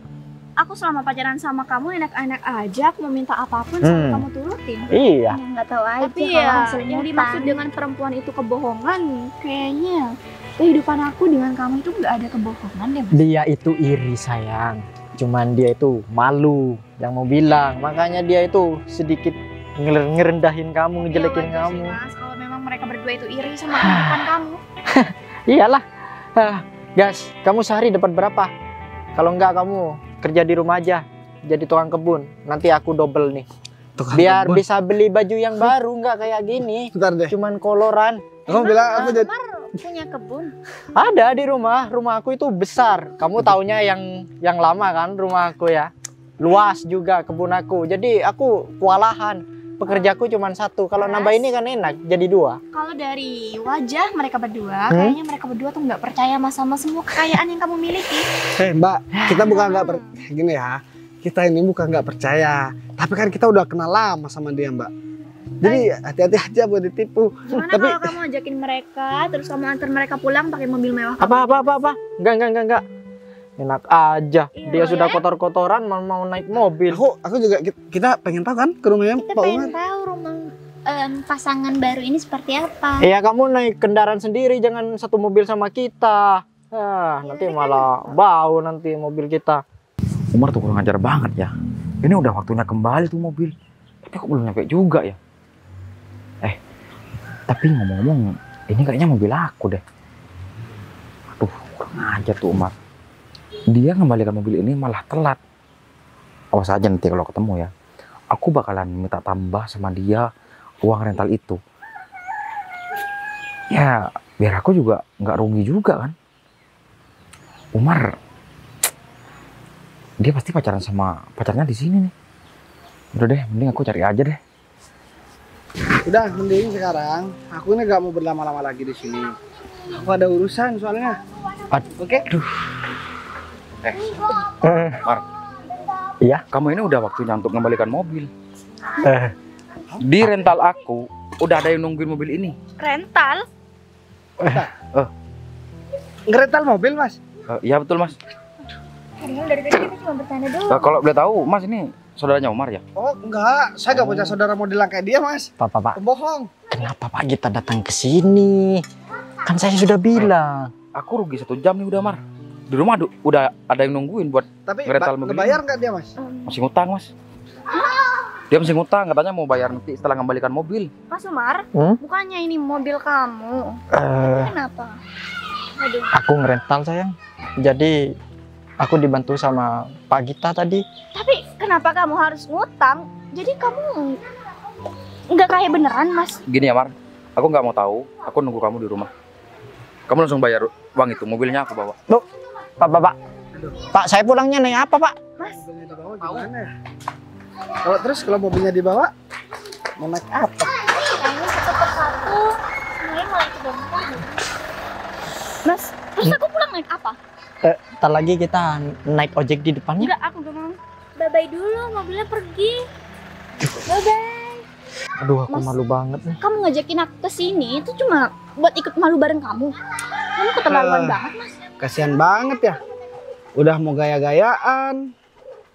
Aku selama pacaran sama kamu enak-enak aja. Aku mau minta apapun sama kamu turutin. Iya. Nggak tahu aja. Tapi ya yang dimaksud dengan perempuan itu kebohongan, kayaknya kehidupan aku dengan kamu itu nggak ada kebohongan deh. Dia itu iri sayang. Cuman dia itu malu yang mau bilang. Makanya dia itu sedikit ngerendahin kamu, ngejelekin kamu. Mas, kalau memang mereka berdua itu iri sama kehidupan kamu. Iyalah. Gas, kamu sehari dapat berapa? Kalau enggak kamu kerja di rumah aja, jadi tukang kebun. Nanti aku double nih. Biar bisa beli baju yang baru, enggak kayak gini. Bentar deh. Cuman koloran. Kamu bilang aku jadi punya kebun? Ada di rumah. Rumah aku itu besar. Kamu taunya yang lama kan rumah aku ya. Luas juga kebun aku. Jadi aku kewalahan. Pekerjaku cuma satu. Kalau nambah ini kan enak, jadi dua. Kalau dari wajah mereka berdua, kayaknya mereka berdua tuh nggak percaya sama semua kekayaan yang kamu miliki. Mbak, kita bukan gini ya. Kita ini bukan nggak percaya. Tapi kan kita udah kenal lama sama dia Mbak. Jadi hati-hati aja buat ditipu. Gimana kalau kamu ajakin mereka, terus kamu antar mereka pulang pakai mobil mewah? Apa? Enggak. Enak aja. Dia sudah kotor-kotoran mau naik mobil. Aku juga kita pengen tahu kan ke rumahnya Kita Pak pengen Umar. tahu rumah pasangan baru ini seperti apa. Iya, kamu naik kendaraan sendiri, jangan satu mobil sama kita. Nanti malah bau nanti mobil kita. Umar tuh kurang ajar banget ya. Ini udah waktunya kembali tuh mobil. Tapi kok belum nyampe juga ya? Tapi ngomong-ngomong, ini kayaknya mobil aku deh. Aduh, kurang aja tuh Umar. Dia ngembalikan mobil ini malah telat. Awas aja nanti kalau ketemu ya. Aku bakalan minta tambah sama dia uang rental itu. Ya, biar aku juga nggak rugi juga kan. Umar, dia pasti pacaran sama pacarnya di sini nih. Udah deh, mending aku cari aja deh. Udah, mending sekarang aku ini gak mau berlama-lama lagi di sini. Aku ada urusan soalnya. Oke? Mar, Iya. kamu ini udah waktunya untuk mengembalikan mobil. Di rental aku udah ada yang nungguin mobil ini. Rental? Ngerental mobil, Mas? Iya betul Mas. Padahal dari tadi kita cuma bercanda doang. Kalau boleh tahu, Mas ini saudaranya Umar ya? Oh, enggak. Saya gak punya saudara model kayak dia, Mas. Pak, Pembohong. kenapa Pak kita datang ke sini? Kan saya sudah bilang. Aku rugi 1 jam nih udah Mar. Di rumah udah ada yang nungguin buat Tapi ngerental mobil ngebayar ini. nggak dia, Mas? Masih ngutang Mas. Dia masih ngutang, katanya mau bayar nanti setelah mengembalikan mobil. Mas Umar, bukannya ini mobil kamu? Kenapa? Aduh. Aku ngerental sayang. Jadi aku dibantu sama Pak Gita tadi. Tapi kenapa kamu harus ngutang? Jadi kamu nggak kayak beneran, Mas? Gini ya Mar, aku nggak mau tahu. Aku nunggu kamu di rumah. Kamu langsung bayar uang itu, mobilnya aku bawa. Pak, saya pulangnya naik apa Pak? Mas, Mobilnya dibawa gimana ya? Kalau mobilnya dibawa, mau naik apa? kayaknya satu persatu semuanya mulai kebongkar. Mas, terus aku pulang naik apa? Ntar lagi kita naik ojek di depannya. Enggak, aku gak mau. Bye-bye dulu, mobilnya pergi. Bye-bye. Aduh, aku Mas. malu banget nih. Kamu ngajakin aku ke sini itu cuma buat ikut malu bareng kamu. Kamu keterlaluan banget, Mas. Kasihan banget ya. Udah mau gaya-gayaan,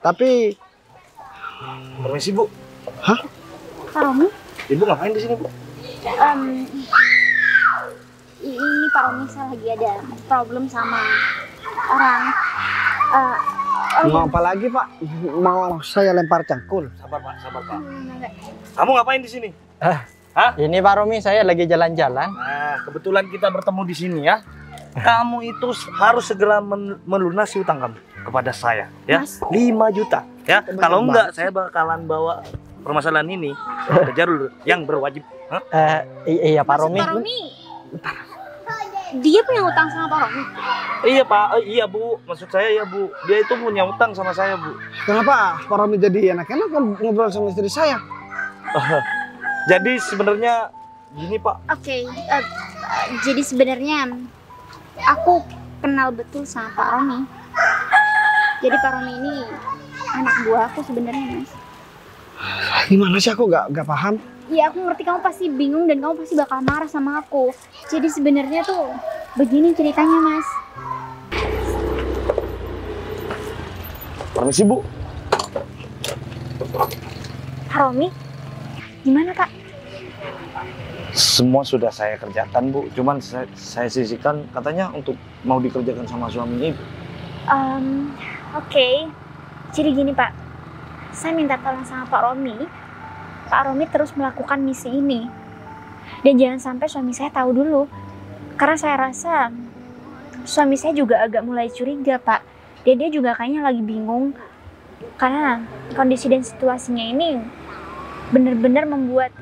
tapi permisi Bu. Pak Romi, Ibu ngapain di sini Bu? ini Pak Romi saya lagi ada problem sama orang. Mau apa lagi Pak? Mau saya lempar cangkul? Sabar Pak. Enggak. Kamu ngapain di sini? Ini Pak Romi, saya lagi jalan-jalan. Nah, kebetulan kita bertemu di sini ya. Kamu itu harus segera melunasi utang kamu kepada saya, ya. Mas. 5 juta, ya. Banyak Kalau enggak, banget saya bakalan bawa permasalahan ini ke jalur yang berwajib. Hah? Iya Pak Romi. Pak Romi, dia punya utang sama Pak Romi. Iya Pak, iya Bu. Maksud saya ya Bu, dia itu punya utang sama saya Bu. Kenapa Pak Romi jadi enak-enak ngobrol sama istri saya? Jadi sebenarnya gini Pak. Oke, jadi sebenarnya aku kenal betul sama Pak Romi. Jadi Pak Romi ini anak buah aku sebenarnya, Mas. Gimana sih aku gak paham? Iya, aku ngerti kamu pasti bingung dan kamu pasti bakal marah sama aku. Jadi sebenarnya tuh begini ceritanya, Mas. Permisi Bu. Pak Romi, gimana Pak? Semua sudah saya kerjakan Bu, cuman saya sisihkan katanya untuk mau dikerjakan sama suaminya Ibu. Oke. Jadi gini Pak, saya minta tolong sama Pak Romi. Pak Romi terus melakukan misi ini. Dan jangan sampai suami saya tahu dulu. Karena saya rasa suami saya juga agak mulai curiga Pak. Dan dia juga kayaknya lagi bingung. Karena kondisi dan situasinya ini benar-benar membuat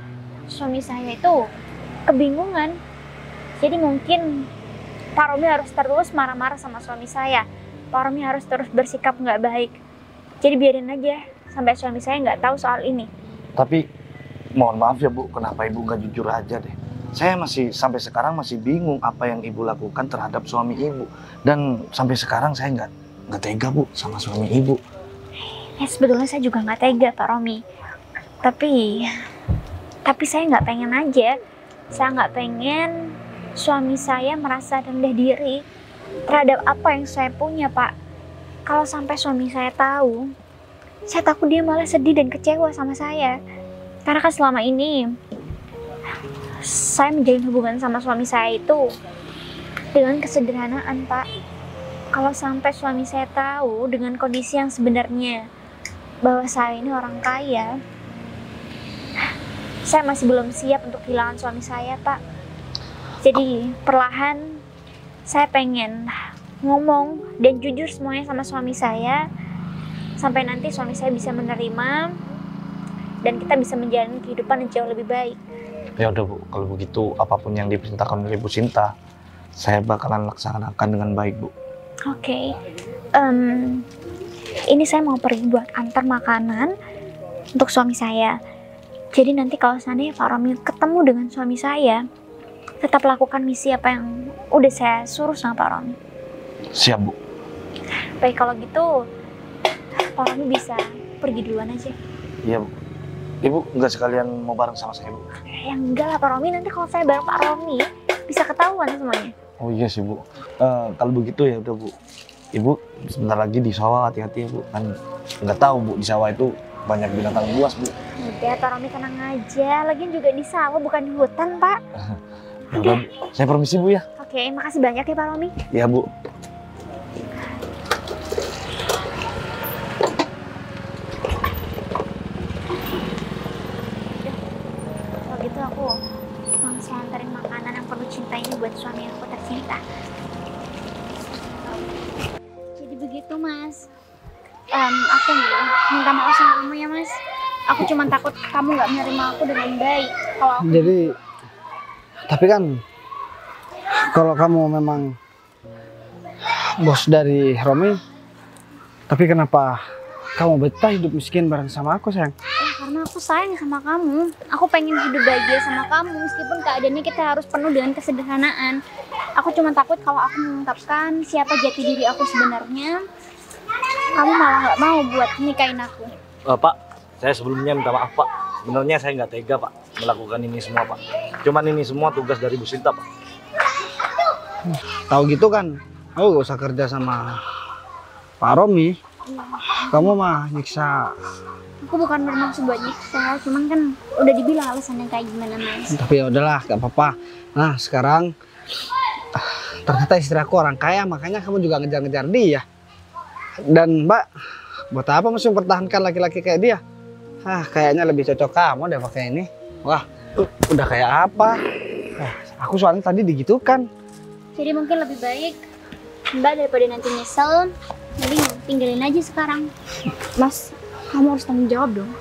suami saya itu kebingungan. Jadi mungkin Pak Romi harus terus marah-marah sama suami saya. Pak Romi harus terus bersikap nggak baik. Jadi biarin aja sampai suami saya nggak tahu soal ini. Tapi mohon maaf ya Bu, kenapa Ibu nggak jujur aja deh? Saya masih sampai sekarang masih bingung apa yang Ibu lakukan terhadap suami Ibu. Dan sampai sekarang saya nggak tega Bu sama suami Ibu. Ya sebetulnya saya juga nggak tega Pak Romi. Tapi saya nggak pengen aja. Saya nggak pengen suami saya merasa rendah diri terhadap apa yang saya punya Pak. Kalau sampai suami saya tahu, saya takut dia malah sedih dan kecewa sama saya. Karena kan selama ini saya menjalin hubungan sama suami saya itu dengan kesederhanaan Pak. Kalau sampai suami saya tahu dengan kondisi yang sebenarnya bahwa saya ini orang kaya, saya masih belum siap untuk kehilangan suami saya, Pak. Jadi perlahan saya pengen ngomong dan jujur semuanya sama suami saya, sampai nanti suami saya bisa menerima dan kita bisa menjalani kehidupan yang jauh lebih baik. Ya udah Bu, kalau begitu apapun yang diperintahkan oleh Bu Sinta, saya bakalan laksanakan dengan baik Bu. Oke. Ini saya mau pergi buat antar makanan untuk suami saya. Jadi nanti kalau seandainya Pak Romi ketemu dengan suami saya, tetap lakukan misi apa yang udah saya suruh sama Pak Romi. Siap Bu. Baik, kalau gitu Pak Romi bisa pergi duluan aja. Iya Bu. Ibu nggak sekalian mau bareng sama saya Bu? Ya enggak lah Pak Romi, nanti kalau saya bareng Pak Romi bisa ketahuan semuanya. Oh iya sih Bu. Kalau begitu ya udah Bu. Ibu sebentar lagi di sawah, hati-hati ya Bu. Kan nggak tahu Bu, di sawah itu banyak binatang buas Bu. Udah Pak Romi tenang aja, lagian juga di sawah bukan di hutan Pak. Ya udah, Bu. Saya permisi Bu ya. Oke, makasih banyak ya Pak Romi. Iya Bu. Kalau gitu aku langsung anterin makanan yang penuh cinta ini buat suami aku tercinta. Jadi begitu Mas. Aku minta maaf sama kamu ya Mas. Aku cuma takut kamu nggak menerima aku dengan baik. Kalau aku Jadi, tapi kan kalau kamu memang bos dari Romi, tapi kenapa kamu betah hidup miskin bareng sama aku sayang? karena aku sayang sama kamu. Aku pengen hidup bahagia sama kamu meskipun keadaannya kita harus penuh dengan kesederhanaan. Aku cuma takut kalau aku mengungkapkan siapa jati diri aku sebenarnya, kamu malah nggak mau buat nikahin aku. Pak, saya sebelumnya minta maaf Pak. Sebenarnya saya nggak tega Pak melakukan ini semua Pak. Cuman ini semua tugas dari Bu Sinta Pak. Tahu gitu kan, aku gak usah kerja sama Pak Romi. Kamu mah nyiksa. Aku bukan bermaksud buat nyiksa, cuman kan udah dibilang alasannya kayak gimana Mas. Tapi ya udahlah, gak apa-apa. Nah sekarang ternyata istri aku orang kaya, makanya kamu juga ngejar-ngejar dia. Dan Mbak, buat apa mesti mempertahankan laki-laki kayak dia? Kayaknya lebih cocok kamu deh pakai ini. Wah, udah kayak apa? Aku soalnya tadi digitukan. Jadi mungkin lebih baik Mbak daripada nanti nyesel, mending tinggalin aja sekarang. Mas, kamu harus tanggung jawab dong.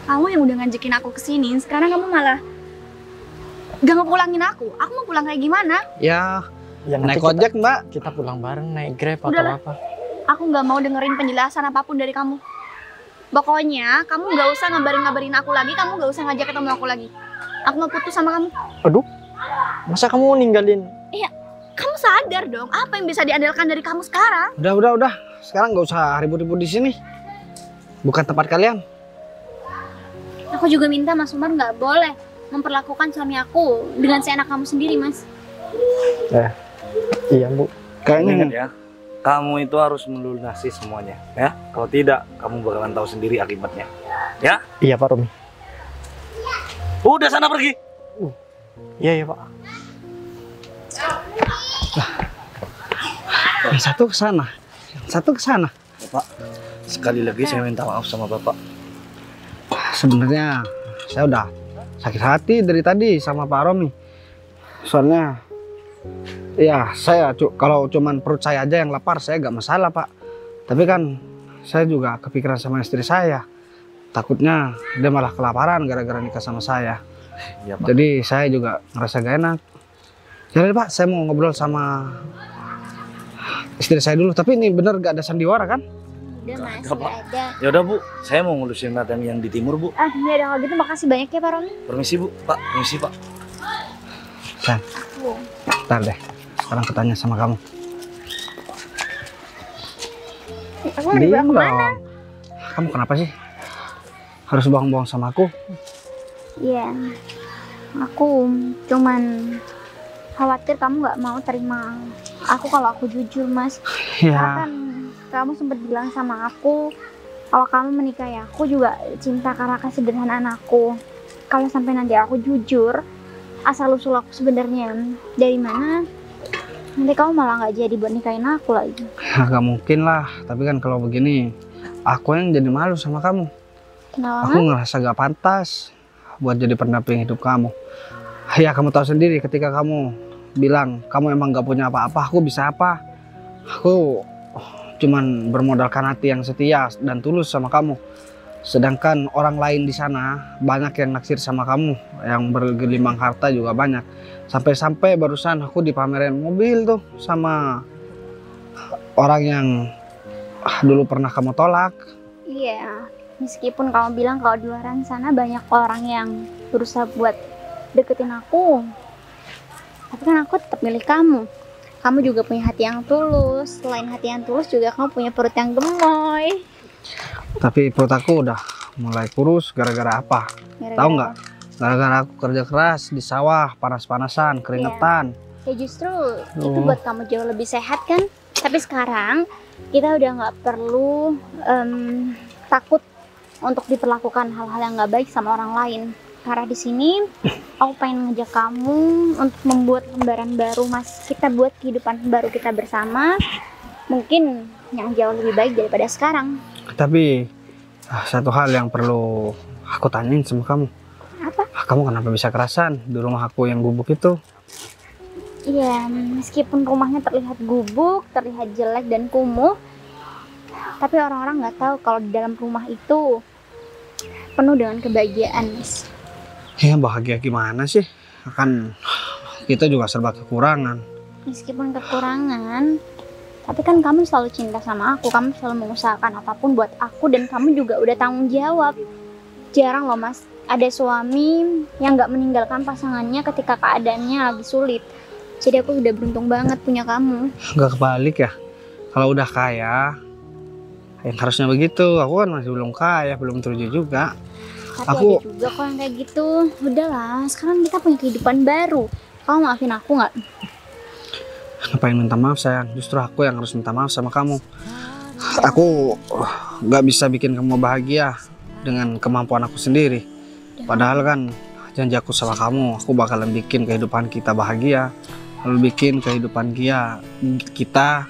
Kamu yang udah ngajakin aku kesini, sekarang kamu malah gak ngepulangin aku. Aku mau pulang kayak gimana? Ya, nanti naik ojek Mbak. kita pulang bareng, naik Grab atau Udahlah. apa. Aku gak mau dengerin penjelasan apapun dari kamu. Pokoknya kamu gak usah ngabarin aku lagi, kamu gak usah ngajak ketemu aku lagi. Aku mau putus sama kamu. Aduh, masa kamu ninggalin? Iya, kamu sadar dong apa yang bisa diandalkan dari kamu sekarang. Udah. Sekarang nggak usah ribut-ribut di sini. Bukan tempat kalian. Aku juga minta Mas Umar gak boleh memperlakukan suami aku dengan seenak kamu sendiri, Mas. Iya Bu. Ingat Kayaknya ya, kamu itu harus melunasi semuanya ya. Kalau tidak, kamu bakalan tahu sendiri akibatnya. Ya? Iya Pak Romi. Udah sana pergi. Iya Pak. yang satu ke sana, yang satu ke sana. Bapak, sekali lagi saya minta maaf sama Bapak. Sebenarnya saya udah sakit hati dari tadi sama Pak Romi. Soalnya ya saya kalau cuman perut saya aja yang lapar saya gak masalah Pak. Tapi kan saya juga kepikiran sama istri saya. Takutnya dia malah kelaparan gara-gara nikah sama saya. Iya, Pak. Jadi saya juga ngerasa gak enak. Jadi Pak, saya mau ngobrol sama istri saya dulu. Tapi ini bener gak ada sandiwara kan? Udah Mas, Gak, Pak. gak ada. Ya udah Bu, saya mau ngurusin madam yang di timur Bu. Ya udah kalau gitu makasih banyak ya Pak Romi. Permisi Bu, Pak. Permisi Pak. Sayang, bentar deh. Sekarang aku tanya sama kamu. Aku mau dibawa kemana? dong. Kamu kenapa sih? Harus bohong-bohong sama aku? Iya, aku cuman khawatir kamu nggak mau terima aku kalau aku jujur Mas. Karena Ya, kan kamu sempat bilang sama aku kalau kamu menikahi aku juga cinta karena kesederhanaan aku. Kalau sampai nanti aku jujur, asal usul aku sebenarnya dari mana, nanti kamu malah nggak jadi buat nikahin aku lagi. gak mungkin lah. Tapi kan kalau begini, aku yang jadi malu sama kamu. Kenapa? Aku ngerasa gak pantas buat jadi pendamping hidup kamu. Ya kamu tahu sendiri ketika kamu bilang kamu emang gak punya apa-apa, aku bisa apa? Aku cuman bermodalkan hati yang setia dan tulus sama kamu. Sedangkan orang lain di sana banyak yang naksir sama kamu, yang bergelimang harta juga banyak. Sampai-sampai barusan aku dipamerin mobil tuh sama orang yang dulu pernah kamu tolak. Iya, meskipun kamu bilang kalau di luar sana banyak orang yang berusaha buat deketin aku, tapi kan aku tetap milih kamu. Kamu juga punya hati yang tulus. Selain hati yang tulus juga kamu punya perut yang gemoy. Tapi perut aku udah mulai kurus gara-gara apa? Tahu nggak? Gara-gara aku kerja keras di sawah, panas-panasan, keringetan. Ya justru itu buat kamu jauh lebih sehat kan? Tapi sekarang kita udah nggak perlu takut untuk diperlakukan hal-hal yang nggak baik sama orang lain. Karena di sini aku pengen ngajak kamu untuk membuat lembaran baru, Mas. Kita buat kehidupan baru kita bersama, mungkin yang jauh lebih baik daripada sekarang. Tapi satu hal yang perlu aku tanyain sama kamu. Apa? Kamu kenapa bisa kerasan di rumah aku yang gubuk itu? Iya, meskipun rumahnya terlihat gubuk, terlihat jelek dan kumuh, tapi orang-orang nggak tahu kalau di dalam rumah itu penuh dengan kebahagiaan, Mas. Ya bahagia gimana sih? Kan kita juga serba kekurangan. Meskipun kekurangan, tapi kan kamu selalu cinta sama aku, kamu selalu mengusahakan apapun buat aku, dan kamu juga udah tanggung jawab. Jarang loh, Mas, ada suami yang nggak meninggalkan pasangannya ketika keadaannya lagi sulit. Jadi aku udah beruntung banget punya kamu. Nggak kebalik ya? Kalau udah kaya, yang harusnya begitu. Aku kan masih belum kaya, belum terjun juga. Tapi ada juga kok yang kayak gitu. Udahlah, sekarang kita punya kehidupan baru. Kamu maafin aku nggak? Ngapain minta maaf sayang? Justru aku yang harus minta maaf sama kamu. Aku nggak bisa bikin kamu bahagia dengan kemampuan aku sendiri. Padahal kan janji aku sama kamu, aku bakalan bikin kehidupan kita bahagia, lalu bikin kehidupan kita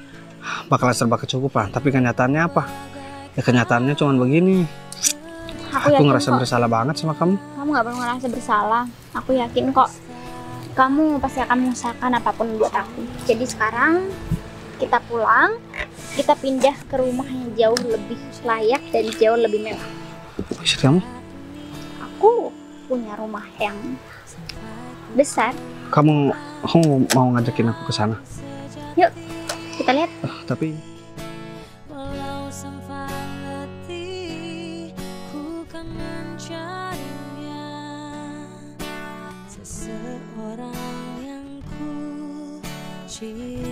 bakalan serba kecukupan. Tapi kenyataannya apa? Ya kenyataannya cuma begini. Aku ngerasa bersalah banget sama kamu. Kamu nggak perlu ngerasa bersalah. Aku yakin kok kamu pasti akan mengusahakan apapun buat aku. Jadi sekarang kita pulang, kita pindah ke rumah yang jauh lebih layak dan jauh lebih mewah. Maksud kamu? Aku punya rumah yang besar. Kamu mau ngajakin aku ke sana? Yuk, kita lihat. Tapi walau sampai letih, ku kan mencarinya, seseorang yang ku cinta.